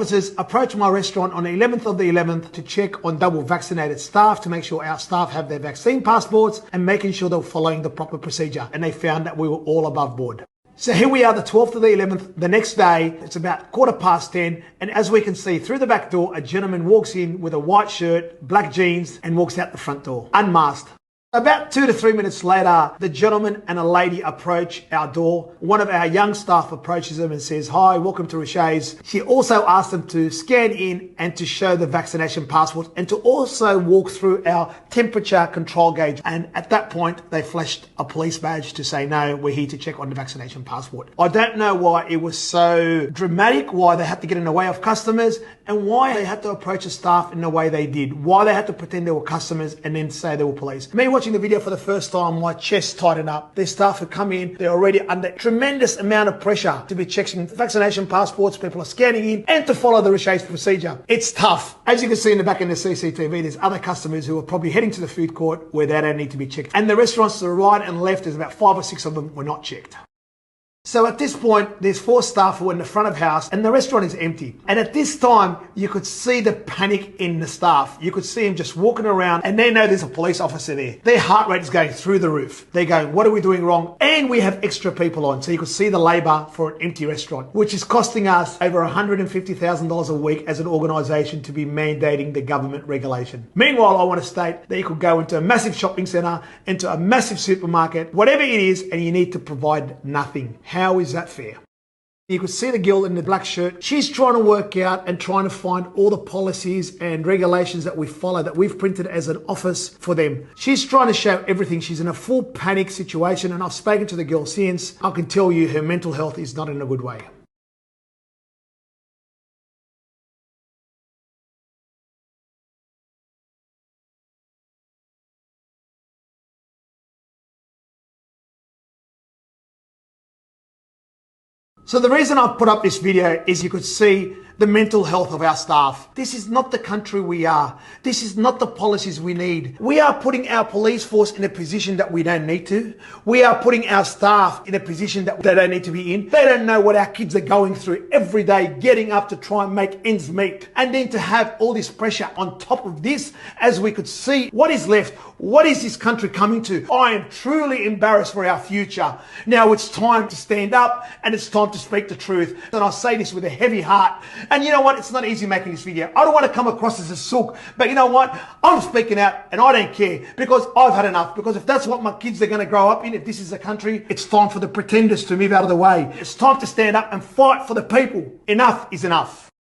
Officers approached my restaurant on the 11th of the 11th to check on double vaccinated staff to make sure our staff have their vaccine passports and making sure they were following the proper procedure. And they found that we were all above board. So here we are, the 12th of the 11th, the next day, it's about 10:15, and as we can see through the back door, a gentleman walks in with a white shirt, black jeans, and walks out the front door, unmasked. About 2 to 3 minutes later, the gentleman and a lady approach our door. One of our young staff approaches them and says, "Hi, welcome to Criticise." She also asked them to scan in and to show the vaccination passport and to also walk through our temperature control gauge. And at that point, they flashed a police badge to say, "No, we're here to check on the vaccination passport." I don't know why it was so dramatic, why they had to get in the way of customers, and why they had to approach the staff in the way they did. Why they had to pretend they were customers and then say they were police. Me watching the video for the first time, my chest tightened up. Their staff have come in, they're already under tremendous amount of pressure to be checking vaccination passports, people are scanning in, and to follow the Criticise procedure. It's tough. As you can see in the back in the CCTV, there's other customers who are probably heading to the food court where they don't need to be checked. And the restaurants to the right and left, there's about 5 or 6 of them were not checked. So at this point, there's 4 staff who are in the front of house and the restaurant is empty. And at this time, you could see the panic in the staff. You could see them just walking around and they know there's a police officer there. Their heart rate is going through the roof. They're going, what are we doing wrong? And we have extra people on. So you could see the labour for an empty restaurant, which is costing us over $150,000 a week as an organisation to be mandating the government regulation. Meanwhile, I want to state that you could go into a massive shopping centre, into a massive supermarket, whatever it is, and you need to provide nothing. How is that fair? You could see the girl in the black shirt. She's trying to work out and trying to find all the policies and regulations that we follow, that we've printed as an office for them. She's trying to show everything. She's in a full panic situation, and I've spoken to the girl since. I can tell you her mental health is not in a good way. So the reason I've put up this video is you could see the mental health of our staff. This is not the country we are. This is not the policies we need. We are putting our police force in a position that we don't need to. We are putting our staff in a position that they don't need to be in. They don't know what our kids are going through every day, getting up to try and make ends meet. And then to have all this pressure on top of this, as we could see, what is left? What is this country coming to? I am truly embarrassed for our future. Now it's time to stand up and it's time to speak the truth. And I say this with a heavy heart. And you know what? It's not easy making this video. I don't want to come across as a sook, but you know what? I'm speaking out and I don't care because I've had enough. Because if that's what my kids are going to grow up in, if this is the country, it's time for the pretenders to move out of the way. It's time to stand up and fight for the people. Enough is enough.